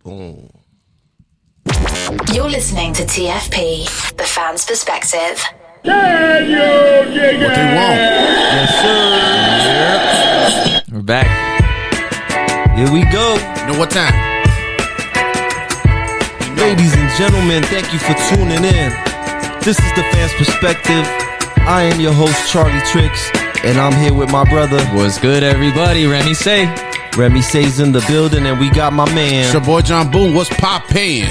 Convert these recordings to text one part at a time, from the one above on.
Boom. You're listening to TFP, the Fan's Perspective. Can you dig What they want? Yes, sir. We're back. Here we go. You know what time? Ladies and gentlemen, thank you for tuning in. This is the Fan's Perspective. I am your host, charlietrix, and I'm here with my brother. What's good, everybody? Remise. Remise's in the building, and we got my man. It's your boy jhanboom. What's poppin'?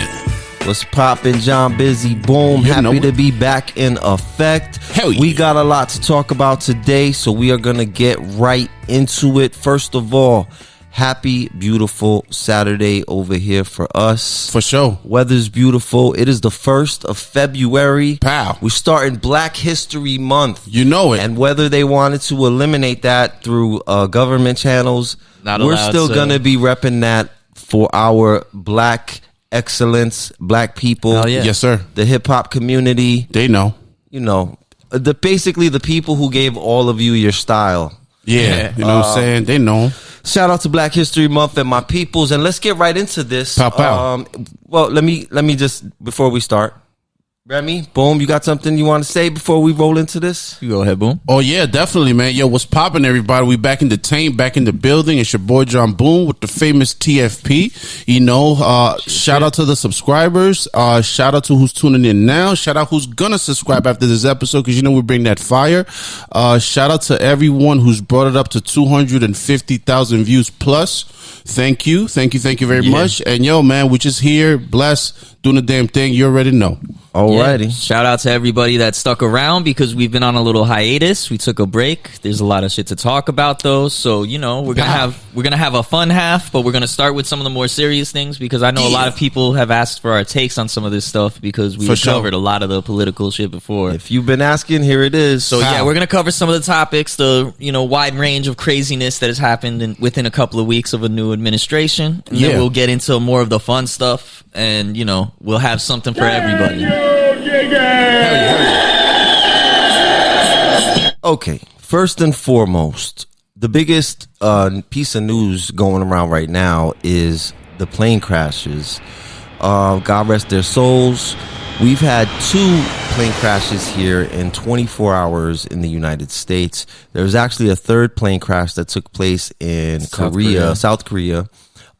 What's poppin', John Busy? Boom. You know Happy it. to be back in effect. Hell yeah. We got a lot to talk about today, so we are going to get right into it. First of all, happy, beautiful Saturday over here for us. For sure. Weather's beautiful. It is the 1st of February. Pow. We're starting Black History Month. You know it. And whether they wanted to eliminate that through government channels, Not we're allowed still to. going to be repping that for our black excellence, black people, Hell yeah. Yes, sir. the hip-hop community, They know. you know, basically the people who gave all of you your style. Yeah. You know what I'm saying? They know. Shout out to Black History Month and my peoples, and let's get right into this. Pop out. Well, let me just, before we start, Remy, boom, you got something you want to say before we roll into this? You go ahead, boom. Oh, yeah, definitely, man. Yo, what's poppin', everybody? We back in the tank, back in the building. It's your boy jhanboom with the famous TFP. You know, shout out to the subscribers. Shout out to who's tuning in now. Shout out who's gonna subscribe after this episode, because you know we bring that fire. Shout out to everyone who's brought it up to 250,000 views plus. Thank you very much. And yo, man, we just here, blessed, doing the damn thing. You already know. Alrighty. Yeah. Shout out to everybody that stuck around because we've been on a little hiatus. We took a break. There's a lot of shit to talk about though. So, you know, we're gonna have a fun half, but we're gonna start with some of the more serious things because I know a lot of people have asked for our takes on some of this stuff because we covered a lot of the political shit before. If you've been asking, here it is. So yeah, we're gonna cover some of the topics, the wide range of craziness that has happened within a couple of weeks of a new administration. And then we'll get into more of the fun stuff, and we'll have something for everybody. Okay, first and foremost, the biggest piece of news going around right now is the plane crashes. God rest their souls. We've had 2 plane crashes here in 24 hours in the United States. There was actually a 3rd plane crash that took place in South Korea.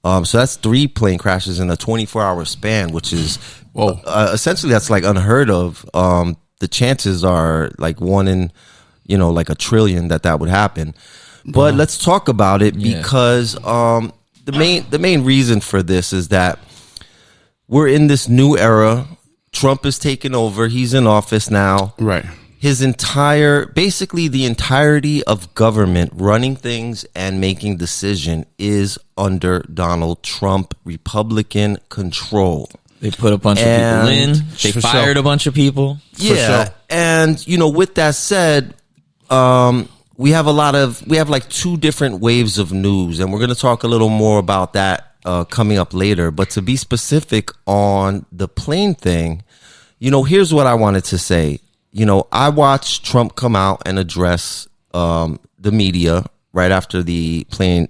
So that's 3 plane crashes in a 24-hour span, which is essentially that's like unheard of. The chances are like 1 in, like a trillion that would happen. But let's talk about it because the main reason for this is that we're in this new era. Trump is taking over. He's in office now. Right. Basically the entirety of government running things and making decision is under Donald Trump, Republican control. They put a bunch of people in. They fired a bunch of people. Yeah. And, with that said, we have like 2 different waves of news, and we're going to talk a little more about that coming up later. But to be specific on the plane thing, here's what I wanted to say. I watched Trump come out and address the media right after the plane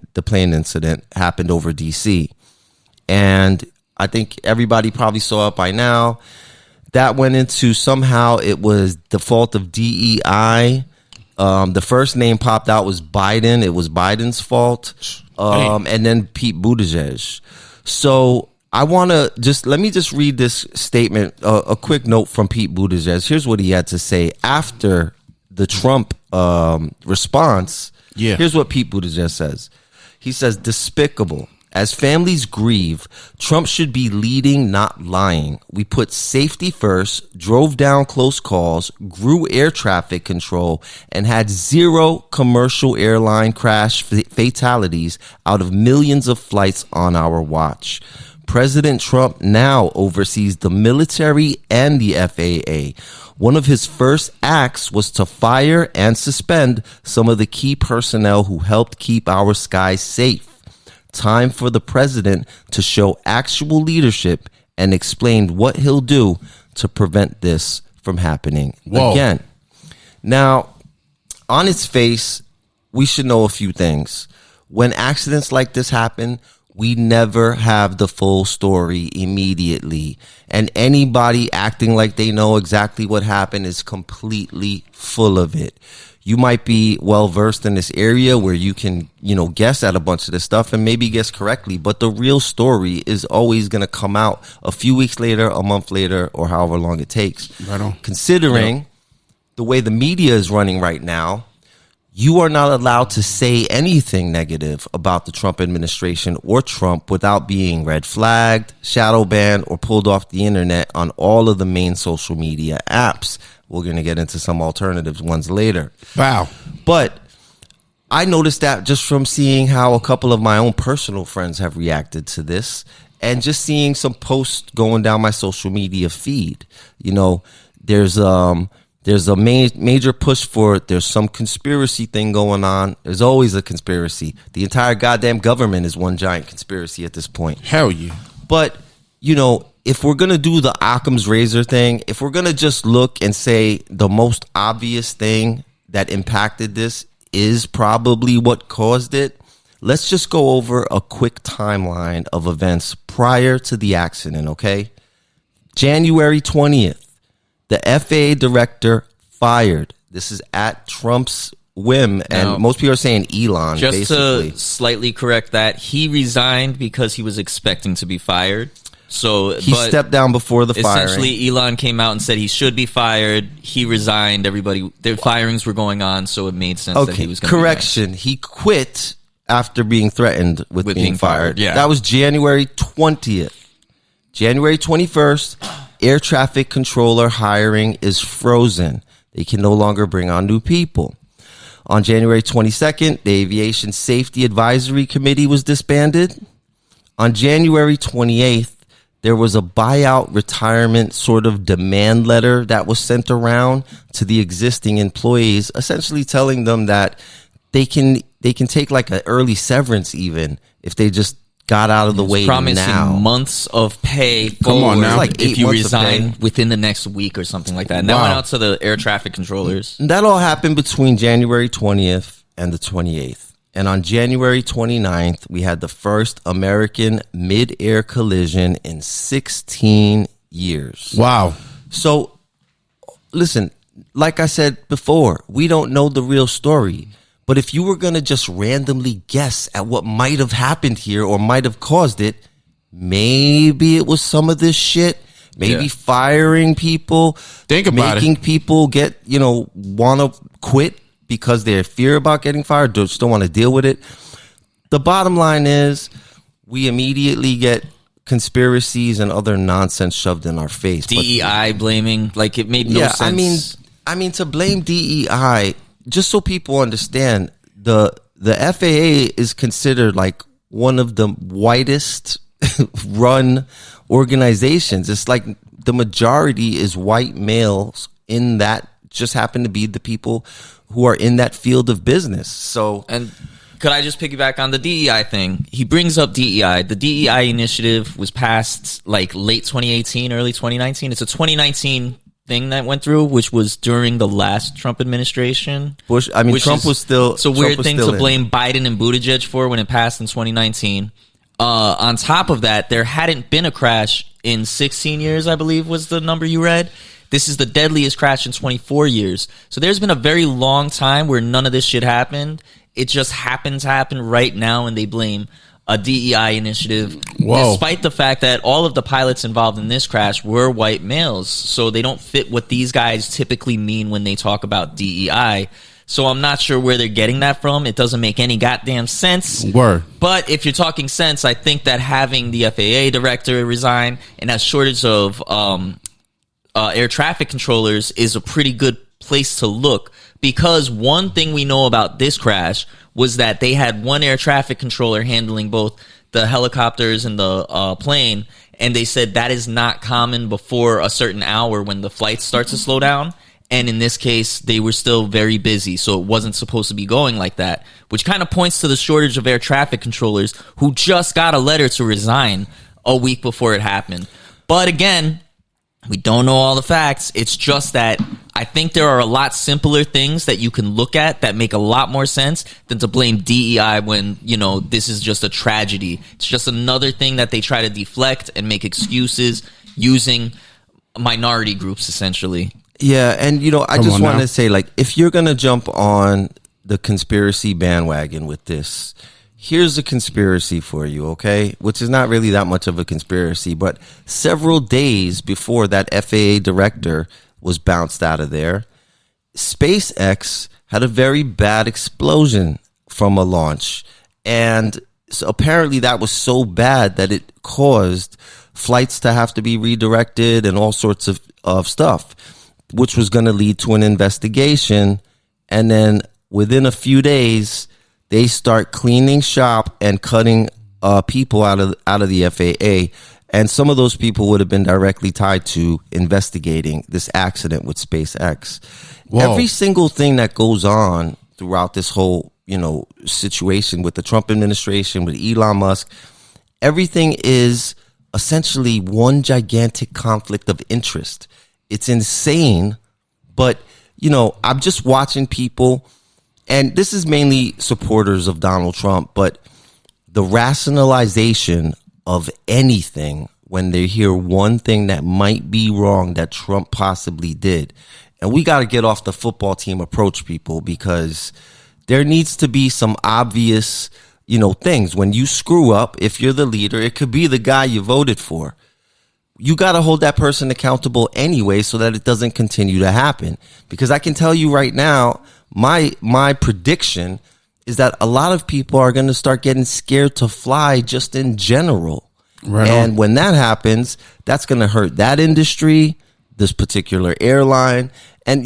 incident happened over DC. And I think everybody probably saw it by now. That went into somehow it was the fault of DEI. The first name popped out was Biden. It was Biden's fault. And then Pete Buttigieg. So I want to let me read this statement, a quick note from Pete Buttigieg. Here's what he had to say after the Trump response. Yeah. Here's what Pete Buttigieg says. He says, despicable. As families grieve, Trump should be leading, not lying. We put safety first, drove down close calls, grew air traffic control, and had 0 commercial airline crash fatalities out of millions of flights on our watch. President Trump now oversees the military and the FAA. One of his first acts was to fire and suspend some of the key personnel who helped keep our skies safe. Time for the president to show actual leadership and explain what he'll do to prevent this from happening again. Now, on its face, we should know a few things. When accidents like this happen, we never have the full story immediately. And anybody acting like they know exactly what happened is completely full of it. You might be well versed in this area where you can, guess at a bunch of this stuff and maybe guess correctly. But the real story is always going to come out a few weeks later, a month later, or however long it takes. Right on. Considering the way the media is running right now, you are not allowed to say anything negative about the Trump administration or Trump without being red flagged, shadow banned, or pulled off the internet on all of the main social media apps. We're going to get into some alternative ones later. Wow. But I noticed that just from seeing how a couple of my own personal friends have reacted to this and just seeing some posts going down my social media feed. There's a major push for it. There's some conspiracy thing going on. There's always a conspiracy. The entire goddamn government is one giant conspiracy at this point. Hell yeah. But, if we're going to do the Occam's razor thing, if we're going to just look and say the most obvious thing that impacted this is probably what caused it, let's just go over a quick timeline of events prior to the accident, okay? January 20th. The FAA director fired. This is at Trump's whim, and Now, most people are saying Elon, Just basically. to slightly correct that, he resigned because he was expecting to be fired. So He stepped down before the firing. essentially, Elon came out and said he should be fired. He resigned. Their firings were going on, so it made sense that he was going to correction. He quit after being threatened with being fired. Yeah. That was January 20th. January 21st, air traffic controller hiring is frozen. They can no longer bring on new people. On January 22nd, the Aviation Safety Advisory Committee was disbanded. On January 28th, there was a buyout retirement sort of demand letter that was sent around to the existing employees, essentially telling them that they can take like an early severance even if they just got out of the way promising now. months of pay Come on forward now. Like 8 if you months of resign pay. within the next week or something like that. And that Wow. went out to the air traffic controllers. And that all happened between January 20th and the 28th. And on January 29th, we had the first American mid-air collision in 16 years. Wow. So, listen, like I said before, we don't know the real story. But if you were going to just randomly guess at what might have happened here or might have caused it, maybe it was some of this shit. Maybe Yeah. firing people. Think about making people get, want to quit because they fear about getting fired, just don't want to deal with it. The bottom line is we immediately get conspiracies and other nonsense shoved in our face. But DEI blaming, like it made no sense. I mean to blame DEI, just so people understand, the FAA is considered like one of the whitest run organizations. It's like the majority is white males in that, just happen to be the people who are in that field of business. So, And could I just piggyback on the DEI thing? He brings up DEI. The DEI initiative was passed like late 2018, early 2019. It's a 2019 thing that went through, which was during the last Trump administration. Trump was still. It's a Trump weird was thing still to in. blame Biden and Buttigieg for when it passed in 2019. On top of that, there hadn't been a crash in 16 years, I believe was the number you read. This is the deadliest crash in 24 years. So there's been a very long time where none of this shit happened. It just happened to happen right now, and they blame a DEI initiative, Whoa. despite the fact that all of the pilots involved in this crash were white males. So they don't fit what these guys typically mean when they talk about DEI. So I'm not sure where they're getting that from. It doesn't make any goddamn sense. Word. But if you're talking sense, I think that having the FAA director resign and a shortage of air traffic controllers is a pretty good place to look, because one thing we know about this crash was that they had one air traffic controller handling both the helicopters and the plane, and they said that is not common before a certain hour when the flight starts to slow down. And in this case, they were still very busy, so it wasn't supposed to be going like that, which kind of points to the shortage of air traffic controllers who just got a letter to resign a week before it happened. But again, We don't know all the facts. It's just that I think there are a lot simpler things that you can look at that make a lot more sense than to blame DEI when, this is just a tragedy. It's just another thing that they try to deflect and make excuses using minority groups, essentially. Yeah, and I just want to say, like, if you're going to jump on the conspiracy bandwagon with this, here's a conspiracy for you, okay? Which is not really that much of a conspiracy, but several days before that FAA director was bounced out of there, SpaceX had a very bad explosion from a launch. And so apparently that was so bad that it caused flights to have to be redirected and all sorts of stuff, which was going to lead to an investigation. And then within a few days, they start cleaning shop and cutting people out of the FAA, and some of those people would have been directly tied to investigating this accident with SpaceX. Whoa. Every single thing that goes on throughout this whole situation with the Trump administration, with Elon Musk, everything is essentially one gigantic conflict of interest. It's insane, but I'm just watching people. And this is mainly supporters of Donald Trump, but the rationalization of anything when they hear one thing that might be wrong that Trump possibly did. And we got to get off the football team approach, people, because there needs to be some obvious, things. When you screw up, if you're the leader, it could be the guy you voted for. You got to hold that person accountable anyway so that it doesn't continue to happen. Because I can tell you right now, my prediction is that a lot of people are going to start getting scared to fly just in general. Right. And when that happens, that's going to hurt that industry, this particular airline. And,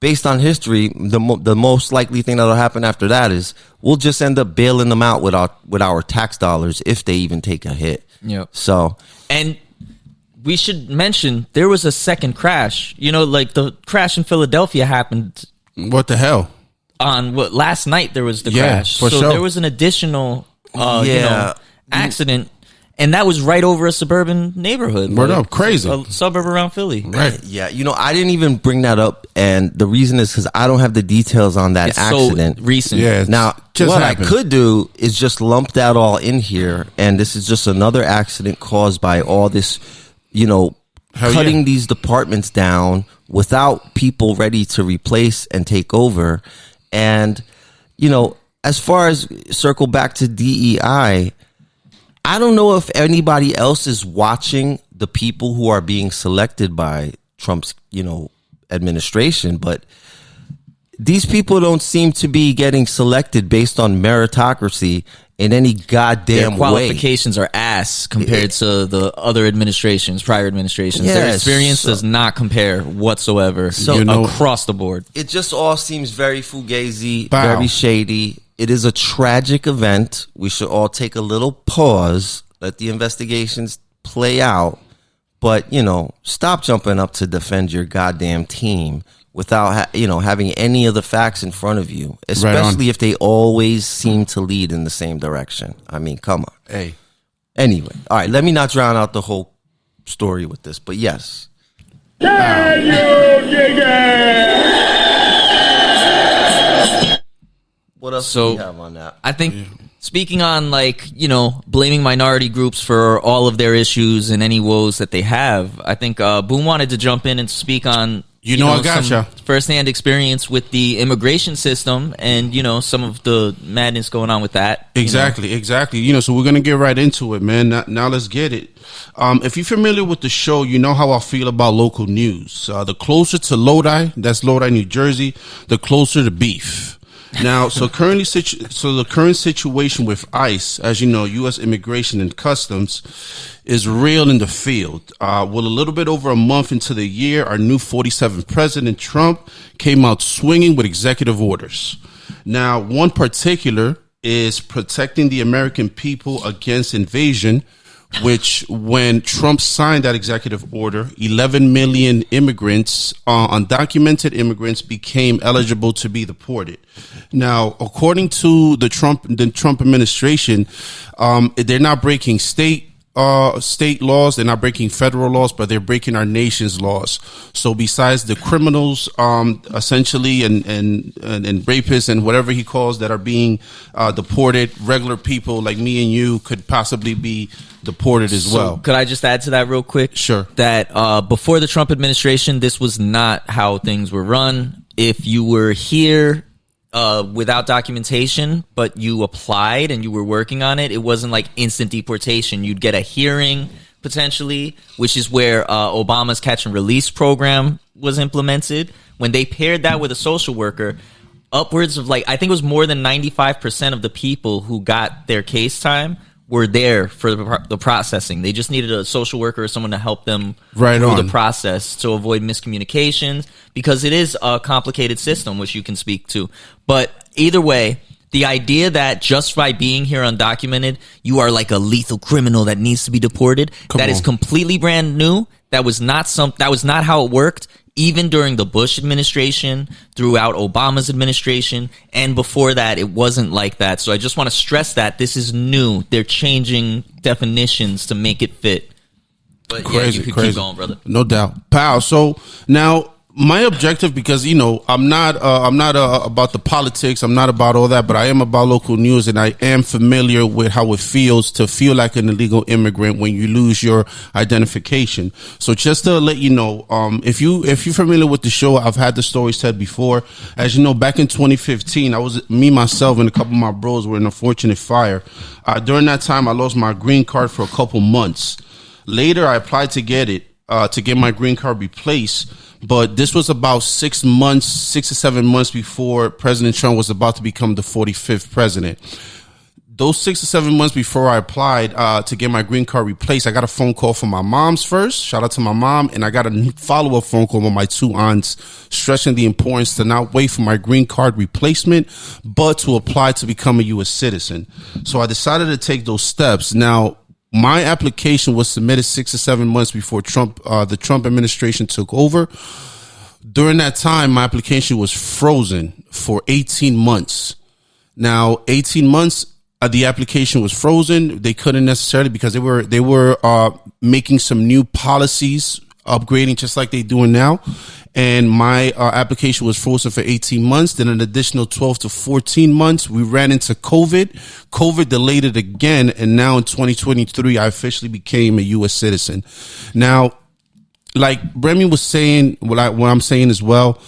based on history, the most likely thing that'll happen after that is we'll just end up bailing them out with our tax dollars if they even take a hit. Yep. So, and we should mention there was a second crash. Like the crash in Philadelphia happened. What the hell? On last night there was the crash. For sure. There was an additional accident, and that was right over a suburban neighborhood. Word up, crazy. A suburb around Philly. Right. Yeah, I didn't even bring that up, and the reason is because I don't have the details on that accident. So recent. Yeah. Now, what I could do is just lump that all in here, and this is just another accident caused by all this, cutting these departments down without people ready to replace and take over. And, as far as circle back to DEI, I don't know if anybody else is watching the people who are being selected by Trump's, administration, but these people don't seem to be getting selected based on meritocracy in any goddamn Their qualifications are ass compared to the other administrations, prior administrations. Their experience does not compare whatsoever across the board. It just all seems very fugazi, very shady. It is a tragic event. We should all take a little pause, let the investigations play out, but, stop jumping up to defend your goddamn team without having any of the facts in front of you, especially if they always seem to lead in the same direction. I mean, come on. Hey. Anyway, all right, let me not drown out the whole story with this, but yes. Can you dig it? What else do we have on that? I think speaking on blaming minority groups for all of their issues and any woes that they have, I think Boom wanted to jump in and speak on I gotcha. Some firsthand experience with the immigration system and, some of the madness going on with that. Exactly. So we're going to get right into it, man. Now let's get it. If you're familiar with the show, you know how I feel about local news. The closer to Lodi, that's Lodi, New Jersey, the closer to beef. Now, the current situation with ICE, as you know, U.S. Immigration and Customs, is real in the field. A little bit over a month into the year, our new 47th President Trump came out swinging with executive orders. Now, one particular is protecting the American people against invasion, which when Trump signed that executive order, 11 million immigrants, undocumented immigrants, became eligible to be deported. Now, according to the Trump administration, they're not breaking state state laws. They're not breaking federal laws, but they're breaking our nation's laws. So besides the criminals, essentially, and rapists and whatever he calls that are being deported, regular people like me and you could possibly be deported as well. Could I just add to that real quick? Sure. That before the Trump administration, this was not how things were run. If you were here without documentation, but you applied and you were working on it, it wasn't like instant deportation. You'd get a hearing potentially, which is where Obama's catch and release program was implemented. When they paired that with a social worker, upwards of I think it was more than 95% of the people who got their case time were there for the processing. They just needed a social worker or someone to help them through the process to avoid miscommunications, because it is a complicated system, which you can speak to. But either way, the idea that just by being here undocumented, you are like a lethal criminal that needs to be deported, is completely brand new. That was not how it worked. Even during the Bush administration, throughout Obama's administration, and before that, it wasn't like that. So I just want to stress that this is new. They're changing definitions to make it fit. But crazy, you could crazy. keep going, brother. No doubt, pal. So now my objective, because I'm not about the politics, I'm not about all that, but I am about local news, and I am familiar with how it feels to feel like an illegal immigrant when you lose your identification. So just to let you know, if you're familiar with the show, I've had the story said before. As you know, back in 2015, myself and a couple of my bros were in a fortunate fire. During that time, I lost my green card for a couple months. Later, I applied to get my green card replaced. But this was about 6 to 7 months before President Trump was about to become the 45th president. Those 6 to 7 months before I applied to get my green card replaced, I got a phone call from my mom's first. Shout out to my mom. And I got a follow-up phone call from my two aunts, stressing the importance to not wait for my green card replacement, but to apply to become a U.S. citizen. So I decided to take those steps. Now, my application was submitted 6 to 7 months before the Trump administration took over. During that time, my application was frozen for 18 months. Now, 18 months, the application was frozen. They couldn't necessarily, because they were making some new policies, upgrading just like they're doing now. And my application was frozen for 18 months. Then an additional 12 to 14 months. We ran into COVID. COVID delayed it again. And now in 2023, I officially became a U.S. citizen. Now, like Remy was saying, what I'm saying as well,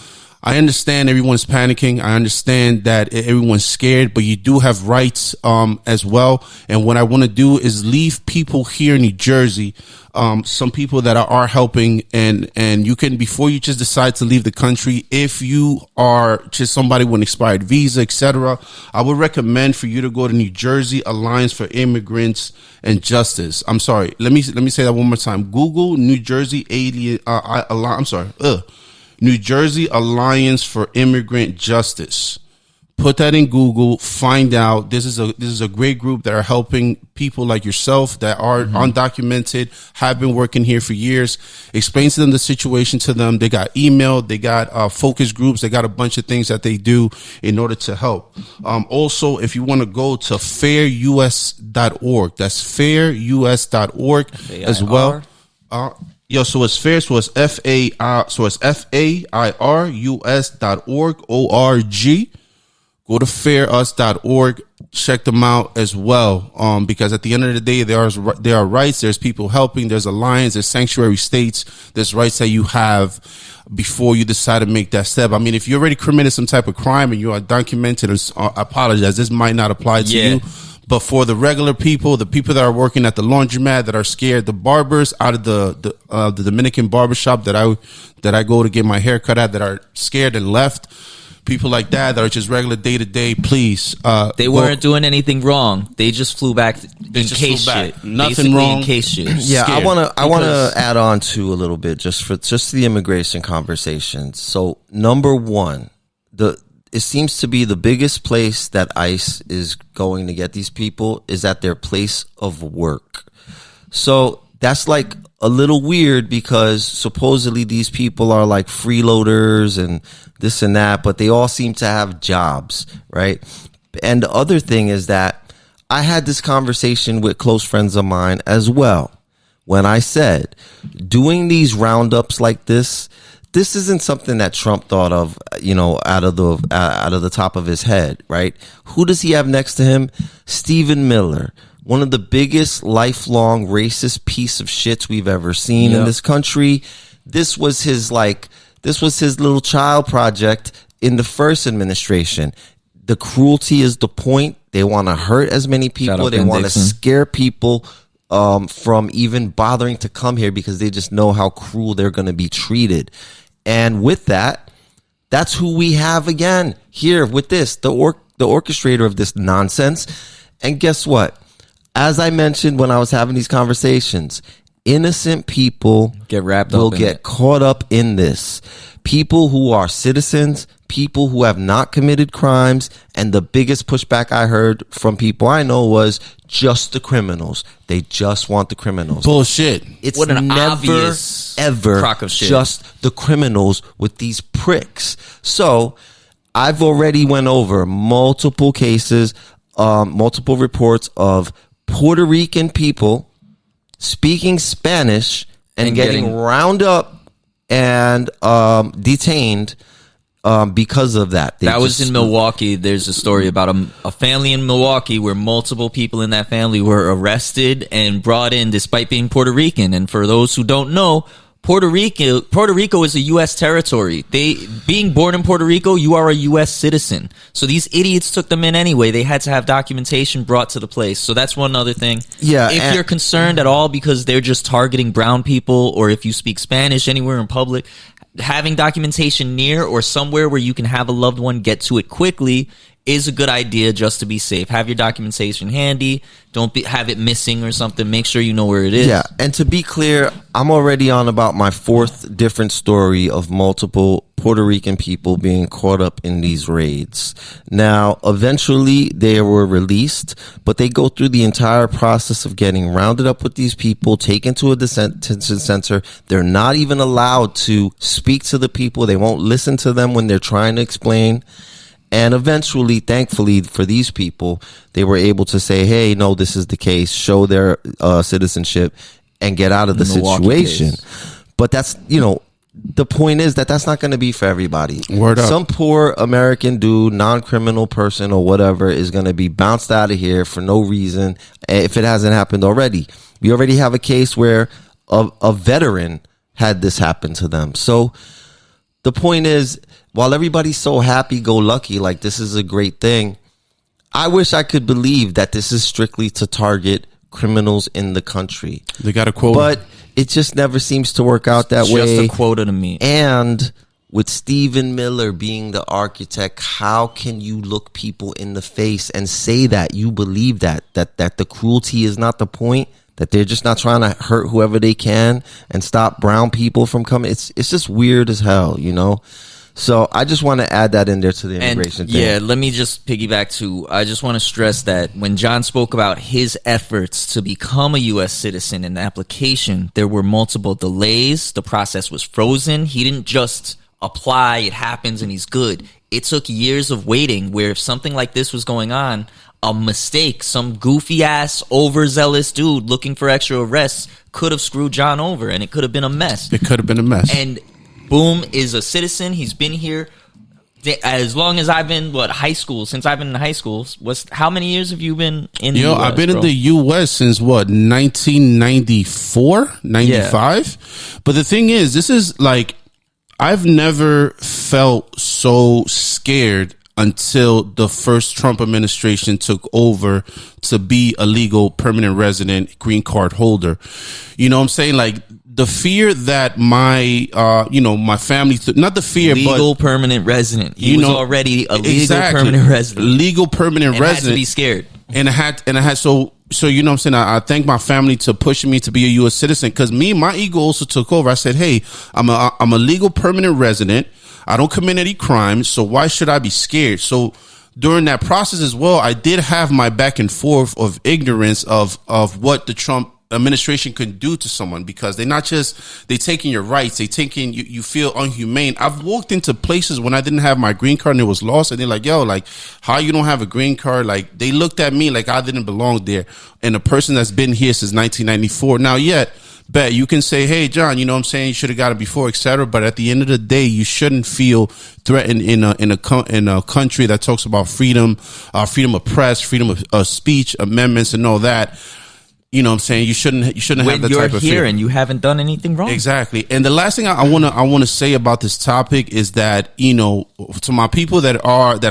I understand everyone's panicking. I understand that everyone's scared, but you do have rights as well. And what I want to do is leave people here in New Jersey, some people that are helping, and you can, before you just decide to leave the country, if you are just somebody with an expired visa, etc., I would recommend for you to go to New Jersey Alliance for Immigrants and Justice. I'm sorry. Let me say that one more time. Google New Jersey New Jersey Alliance for Immigrant Justice. Put that in Google, find out. This is a great group that are helping people like yourself that are undocumented, have been working here for years. Explain to them the situation to them. They got email, they got focus groups, they got a bunch of things that they do in order to help. Also, if you want to go to fairus.org, that's fairus.org as well. So it's fair. So it's fairus.org, ORG. Go to fairus.org. Check them out as well. Because at the end of the day, there are rights. There's people helping. There's alliance. There's sanctuary states. There's rights that you have before you decide to make that step. I mean, if you already committed some type of crime and you are documented, I apologize. This might not apply to you. But for the regular people, the people that are working at the laundromat that are scared, the barbers out of the Dominican barbershop that I go to get my hair cut at that are scared and left, people like that are just regular day to day, please. They weren't doing anything wrong. They just flew back in case shit. Nothing wrong. In case shit. Yeah, I wanna add on to a little bit just the immigration conversation. So number one, it seems to be the biggest place that ICE is going to get these people is at their place of work. So that's like a little weird because supposedly these people are like freeloaders and this and that, but they all seem to have jobs, right? And the other thing is that I had this conversation with close friends of mine as well when I said doing these roundups like this isn't something that Trump thought of, out of the top of his head, right? Who does he have next to him? Stephen Miller, one of the biggest lifelong racist piece of shits we've ever seen in this country. This was his little child project in the first administration. The cruelty is the point. They want to hurt as many people. They want to scare people from even bothering to come here because they just know how cruel they're going to be treated. And with that, that's who we have again here with this, the orchestrator of this nonsense. And guess what? As I mentioned when I was having these conversations, innocent people get caught up in this. People who are citizens, people who have not committed crimes, and the biggest pushback I heard from people I know was just the criminals. They just want the criminals. Bullshit. It's what an never, obvious ever crock of shit. Just the criminals with these pricks. So I've already went over multiple cases, multiple reports of Puerto Rican people speaking Spanish and getting round up and detained because of that. That was in Milwaukee. There's a story about a family in Milwaukee where multiple people in that family were arrested and brought in despite being Puerto Rican. And for those who don't know, Puerto Rico is a U.S. territory. Being born in Puerto Rico, you are a U.S. citizen. So these idiots took them in anyway. They had to have documentation brought to the place. So that's one other thing. Yeah. If you're concerned at all because they're just targeting brown people, or if you speak Spanish anywhere in public, having documentation near or somewhere where you can have a loved one get to it quickly is a good idea, just to be safe. Have your documentation handy. Don't have it missing or something. Make sure you know where it is. Yeah, and to be clear, I'm already on about my fourth different story of multiple Puerto Rican people being caught up in these raids. Now, eventually they were released, but they go through the entire process of getting rounded up with these people, taken to a detention center. They're not even allowed to speak to the people. They won't listen to them when they're trying to explain. And eventually, thankfully for these people, they were able to say, hey, no, this is the case, show their citizenship and get out of the situation. But that's, the point is that that's not going to be for everybody. Word up. Some poor American dude, non-criminal person or whatever is going to be bounced out of here for no reason if it hasn't happened already. We already have a case where a veteran had this happen to them. So the point is, while everybody's so happy-go-lucky, like this is a great thing, I wish I could believe that this is strictly to target criminals in the country. They got a quota. But it just never seems to work out that way. Just a quota to me. And with Stephen Miller being the architect, how can you look people in the face and say that you believe that the cruelty is not the point? That they're just not trying to hurt whoever they can and stop brown people from coming? It's just weird as hell, So I just want to add that in there to the immigration thing. Yeah, let me just piggyback to, I just want to stress that when John spoke about his efforts to become a U.S. citizen in the application, there were multiple delays. The process was frozen. He didn't just apply, it happens, and he's good. It took years of waiting where if something like this was going on, a mistake, some goofy ass overzealous dude looking for extra arrests could have screwed John over and it could have been a mess. It could have been a mess. And Boom is a citizen. He's been here as long as I've been, high school. Since I've been in high school, how many years have you been in the US, I've been in the U.S. since 1994, 95? Yeah. But the thing is, this is like, I've never felt so scared until the first Trump administration took over to be a legal permanent resident green card holder. You know what I'm saying? Like the fear that my family, not the fear, legal but permanent resident. He was already a legal permanent resident. Legal permanent resident. Had to be scared. And I had so you know what I'm saying? I thank my family to pushing me to be a U.S. citizen, because my ego also took over. I said, hey, I'm a legal permanent resident. I don't commit any crimes, so why should I be scared? So during that process as well, I did have my back and forth of ignorance of what the Trump administration can do to someone, because they taking your rights, they taking you feel unhumane. I've walked into places when I didn't have my green card and it was lost, and they're like, yo, like, how you don't have a green card? Like, they looked at me like I didn't belong there, and a person that's been here since 1994. Now, yet bet you can say, hey, John, you know what I'm saying, you should have got it before, etc. But at the end of the day, you shouldn't feel threatened in a country that talks about freedom of press, freedom of speech, amendments, and all that. You know what I'm saying? You shouldn't have the type of fear. When you're here and you haven't done anything wrong. Exactly. And the last thing I want to say about this topic is that, you know, to my people that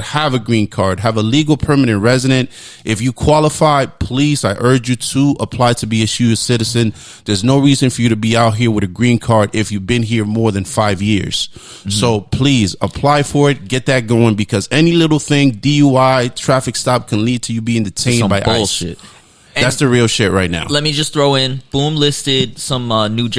have a green card, have a legal permanent resident, if you qualify, please, I urge you to apply to be a U.S. citizen. There's no reason for you to be out here with a green card if you've been here more than 5 years. Mm-hmm. So please apply for it, get that going, because any little thing, DUI, traffic stop, can lead to you being detained by bullshit. ICE. That's the real shit right now. Let me just throw in, Boom listed some New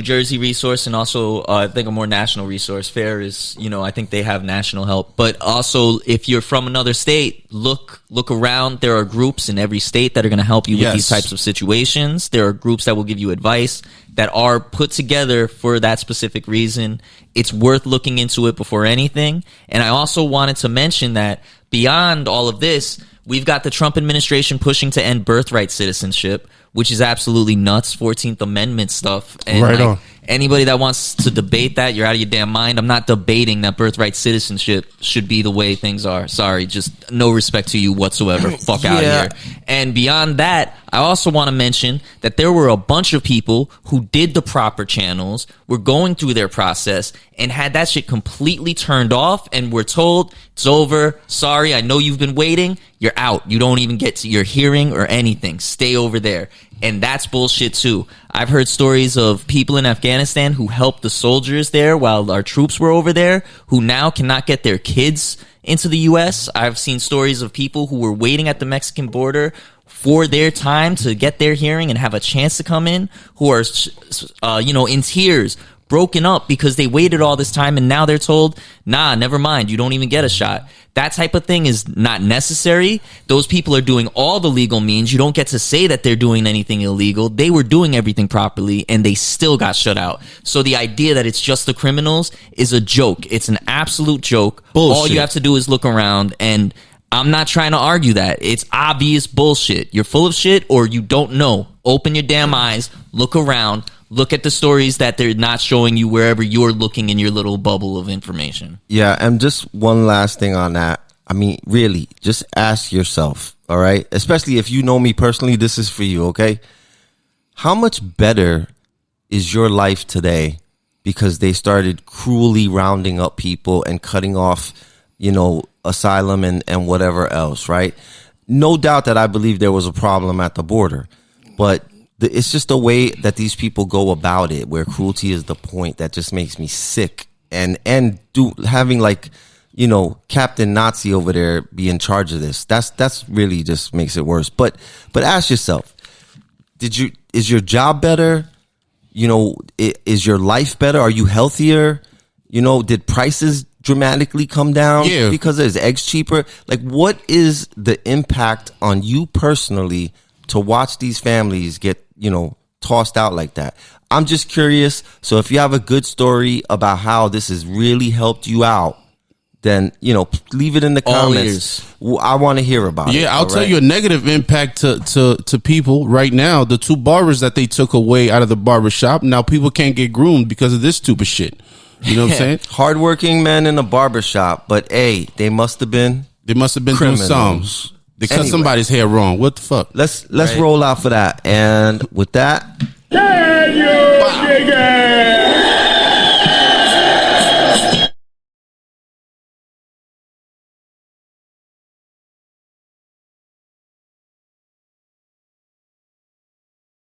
Jersey resource, and also I think a more national resource. FAIR is, you know, I think they have national help. But also, if you're from another state, look around. There are groups in every state that are going to help you with these types of situations. There are groups that will give you advice that are put together for that specific reason. It's worth looking into it before anything. And I also wanted to mention that beyond all of this, we've got the Trump administration pushing to end birthright citizenship, which is absolutely nuts. 14th Amendment stuff. And right on. Anybody that wants to debate that, you're out of your damn mind. I'm not debating that birthright citizenship should be the way things are. Sorry, just no respect to you whatsoever. Fuck out of here. And beyond that, I also want to mention that there were a bunch of people who did the proper channels, were going through their process, and had that shit completely turned off, and were told, it's over, sorry, I know you've been waiting, you're out. You don't even get to your hearing or anything. Stay over there. And that's bullshit too. I've heard stories of people in Afghanistan who helped the soldiers there while our troops were over there, who now cannot get their kids into the U.S. I've seen stories of people who were waiting at the Mexican border for their time to get their hearing and have a chance to come in, who are, in tears, broken up because they waited all this time, and now they're told, nah, never mind, you don't even get a shot. That type of thing is not necessary. Those people are doing all the legal means. You don't get to say that they're doing anything illegal. They were doing everything properly, and they still got shut out. So the idea that it's just the criminals is a joke. It's an absolute joke. Bullshit. All you have to do is look around, and I'm not trying to argue that. It's obvious bullshit. You're full of shit, or you don't know. Open your damn eyes, look around, look at the stories that they're not showing you wherever you're looking in your little bubble of information. Yeah, and just one last thing on that. I mean, really, just ask yourself, all right? Especially if you know me personally, this is for you, okay? How much better is your life today because they started cruelly rounding up people and cutting off, asylum and whatever else, right? No doubt that I believe there was a problem at the border, but it's just the way that these people go about it, where cruelty is the point that just makes me sick. And having Captain Nazi over there be in charge of this, that's really just makes it worse. But ask yourself, is your job better? Is your life better? Are you healthier? Did prices dramatically come down because there's eggs cheaper? Like, what is the impact on you personally to watch these families get tossed out like that? I'm just curious. So if you have a good story about how this has really helped you out, then leave it in the comments. I want to hear about it. Yeah, I'll tell you a negative impact to people right now. The 2 barbers that they took away out of the barber shop, now people can't get groomed because of this stupid shit. You know what I'm saying? Hardworking men in a barber shop, but hey, they must have been doing some. They cut somebody's hair wrong. What the fuck? Let's roll out for that. And with that, Can you dig it?